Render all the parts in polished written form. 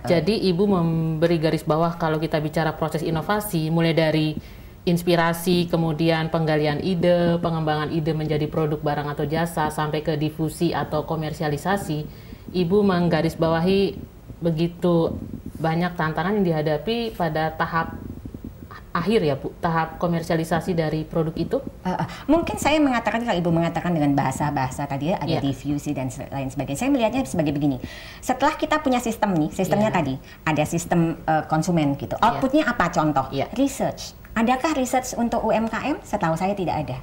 Jadi Ibu memberi garis bawah kalau kita bicara proses inovasi, mulai dari inspirasi, kemudian penggalian ide, pengembangan ide menjadi produk barang atau jasa, sampai ke difusi atau komersialisasi. Ibu menggarisbawahi begitu banyak tantangan yang dihadapi pada tahap akhir ya Bu, tahap komersialisasi dari produk itu? Mungkin saya mengatakan, kalau Ibu mengatakan dengan bahasa-bahasa tadi ya, ada diffusi dan lain sebagainya. Saya melihatnya sebagai begini. Setelah kita punya sistem nih, sistemnya tadi ada sistem konsumen gitu. Outputnya apa contoh? Research. Adakah research untuk UMKM? Setahu saya tidak ada.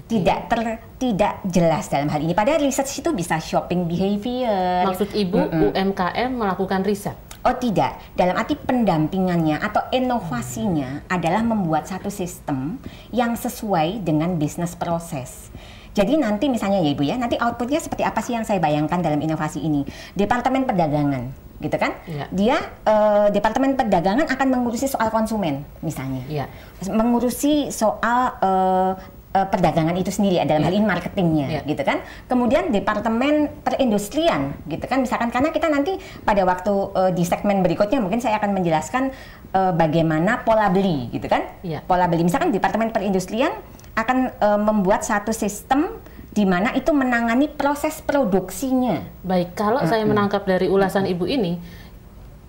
Tidak jelas dalam hal ini. Padahal research itu bisa shopping behavior. Maksud Ibu UMKM melakukan riset? Oh tidak, dalam arti pendampingannya atau inovasinya adalah membuat satu sistem yang sesuai dengan bisnis proses. Jadi nanti misalnya ya Ibu ya, nanti outputnya seperti apa sih yang saya bayangkan dalam inovasi ini? Departemen Perdagangan, gitu kan? Dia Departemen Perdagangan akan mengurusi soal konsumen misalnya, mengurusi soal perdagangan itu sendiri, dalam hal ini marketingnya, gitu kan. Kemudian Departemen Perindustrian, gitu kan, misalkan, karena kita nanti pada waktu di segmen berikutnya mungkin saya akan menjelaskan bagaimana pola beli, gitu kan. Pola beli, misalkan Departemen Perindustrian akan membuat satu sistem di mana itu menangani proses produksinya. Baik, kalau saya menangkap dari ulasan Ibu ini,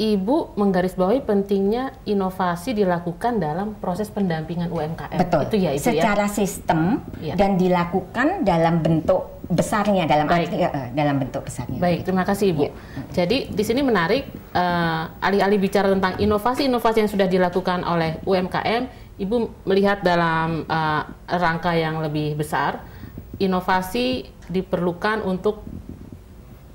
Ibu menggarisbawahi pentingnya inovasi dilakukan dalam proses pendampingan UMKM. Betul. Itu ya Ibu secara sistem dan dilakukan dalam bentuk besarnya, dalam bentuk besarnya. Baik, terima kasih Ibu. Jadi di sini menarik, alih-alih bicara tentang inovasi-inovasi yang sudah dilakukan oleh UMKM, Ibu melihat dalam rangka yang lebih besar, inovasi diperlukan untuk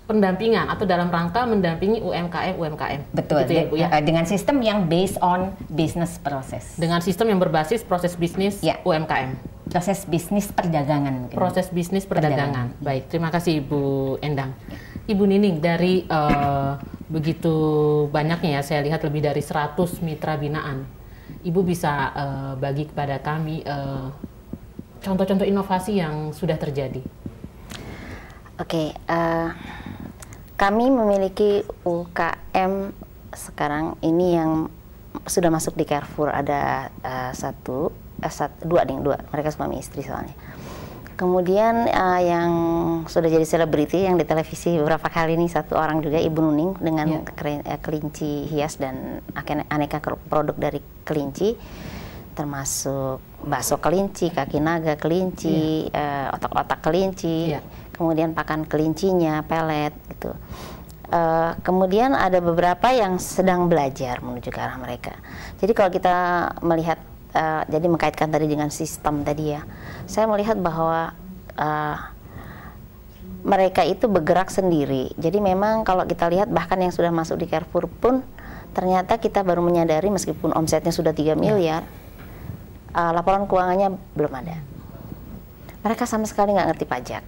pendampingan atau dalam rangka mendampingi UMKM. Betul, gitu ya, Bu, ya? Dengan sistem yang based on business process. Dengan sistem yang berbasis proses bisnis UMKM. Proses bisnis perdagangan. Proses bisnis perdagangan. Baik, terima kasih Ibu Endang. Ibu Nining, dari begitu banyaknya ya, saya lihat lebih dari 100 mitra binaan. Ibu bisa bagi kepada kami contoh-contoh inovasi yang sudah terjadi. Oke, kami memiliki UKM sekarang ini yang sudah masuk di Carrefour, ada dua, mereka suami istri soalnya. Kemudian yang sudah jadi selebriti yang di televisi beberapa kali ini, satu orang juga, Ibu Nuning, dengan kelinci hias dan aneka produk dari kelinci, termasuk bakso kelinci, kaki naga kelinci, otak-otak kelinci, kemudian pakan kelincinya, pelet gitu. Kemudian ada beberapa yang sedang belajar menuju ke arah mereka. Jadi kalau kita melihat, jadi mengkaitkan tadi dengan sistem tadi ya, saya melihat bahwa mereka itu bergerak sendiri. Jadi memang kalau kita lihat bahkan yang sudah masuk di Carrefour pun ternyata kita baru menyadari meskipun omsetnya sudah 3 miliar, laporan keuangannya belum ada. Mereka sama sekali nggak ngerti pajak.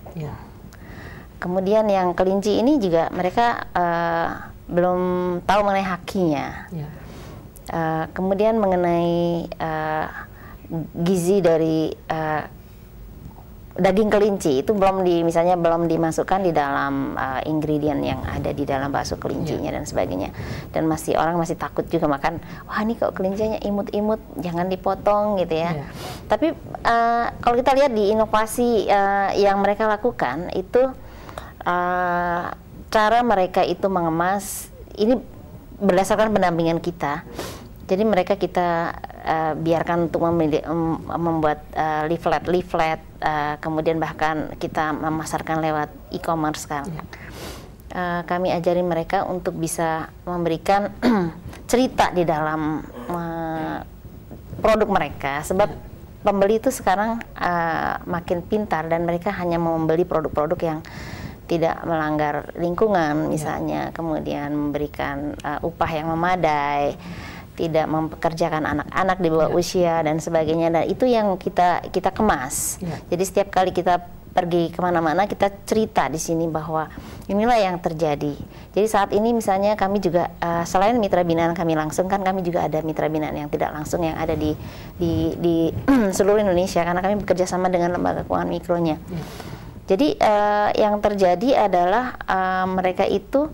Kemudian yang kelinci ini juga mereka belum tahu mengenai hakinya. Kemudian mengenai gizi dari daging kelinci itu misalnya belum dimasukkan di dalam ingredient yang ada di dalam bakso kelincinya dan sebagainya. Dan orang masih takut juga makan, wah ini kok kelincinya imut-imut, jangan dipotong gitu ya. Tapi kalau kita lihat di inovasi yang mereka lakukan itu, cara mereka itu mengemas ini berdasarkan pendampingan kita. Jadi mereka kita biarkan untuk membuat leaflet, kemudian bahkan kita memasarkan lewat e-commerce sekarang. Kami ajari mereka untuk bisa memberikan cerita di dalam produk mereka, sebab pembeli itu sekarang makin pintar dan mereka hanya mau membeli produk-produk yang tidak melanggar lingkungan misalnya, kemudian memberikan upah yang memadai, tidak mempekerjakan anak-anak di bawah usia dan sebagainya, dan itu yang kita kemas. Jadi setiap kali kita pergi kemana-mana kita cerita di sini bahwa inilah yang terjadi. Jadi saat ini misalnya kami juga selain mitra binaan kami langsung, kan kami juga ada mitra binaan yang tidak langsung yang ada di seluruh Indonesia karena kami bekerja sama dengan lembaga keuangan mikronya. Jadi yang terjadi adalah mereka itu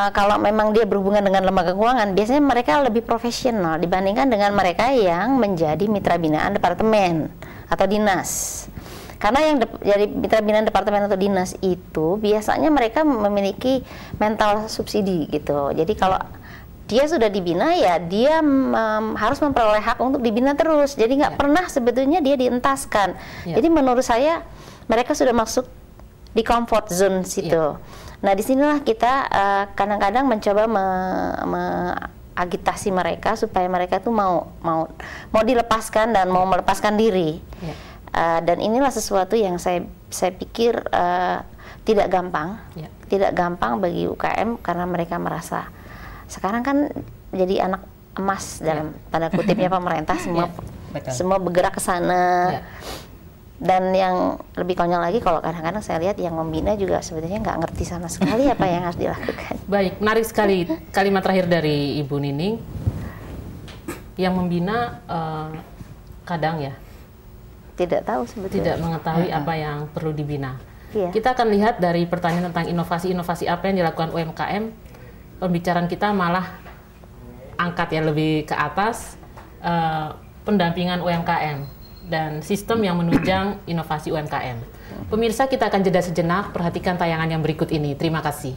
kalau memang dia berhubungan dengan lembaga keuangan, biasanya mereka lebih profesional dibandingkan dengan mereka yang menjadi mitra binaan departemen atau dinas. Karena yang jadi mitra binaan departemen atau dinas itu biasanya mereka memiliki mental subsidi gitu. Jadi kalau dia sudah dibina, ya dia harus memperoleh hak untuk dibina terus. Jadi nggak pernah sebetulnya dia dientaskan. Jadi menurut saya mereka sudah masuk di comfort zone situ. Nah, disinilah kita kadang-kadang mencoba agitasi mereka supaya mereka tuh mau dilepaskan dan mau melepaskan diri. Dan inilah sesuatu yang saya pikir tidak gampang, tidak gampang bagi UKM karena mereka merasa sekarang kan jadi anak emas dalam tanda kutipnya pemerintah, semua bergerak ke sana. Dan yang lebih konyol lagi, kalau kadang-kadang saya lihat yang membina juga sebetulnya nggak ngerti sama sekali apa yang harus dilakukan. Baik, menarik sekali kalimat terakhir dari Ibu Nining. Yang membina kadang ya tidak tahu sebetulnya, tidak mengetahui apa yang perlu dibina. Kita akan lihat dari pertanyaan tentang inovasi-inovasi apa yang dilakukan UMKM, pembicaraan kita malah angkat ya lebih ke atas pendampingan UMKM dan sistem yang menunjang inovasi UMKM. Pemirsa, kita akan jeda sejenak, perhatikan tayangan yang berikut ini. Terima kasih.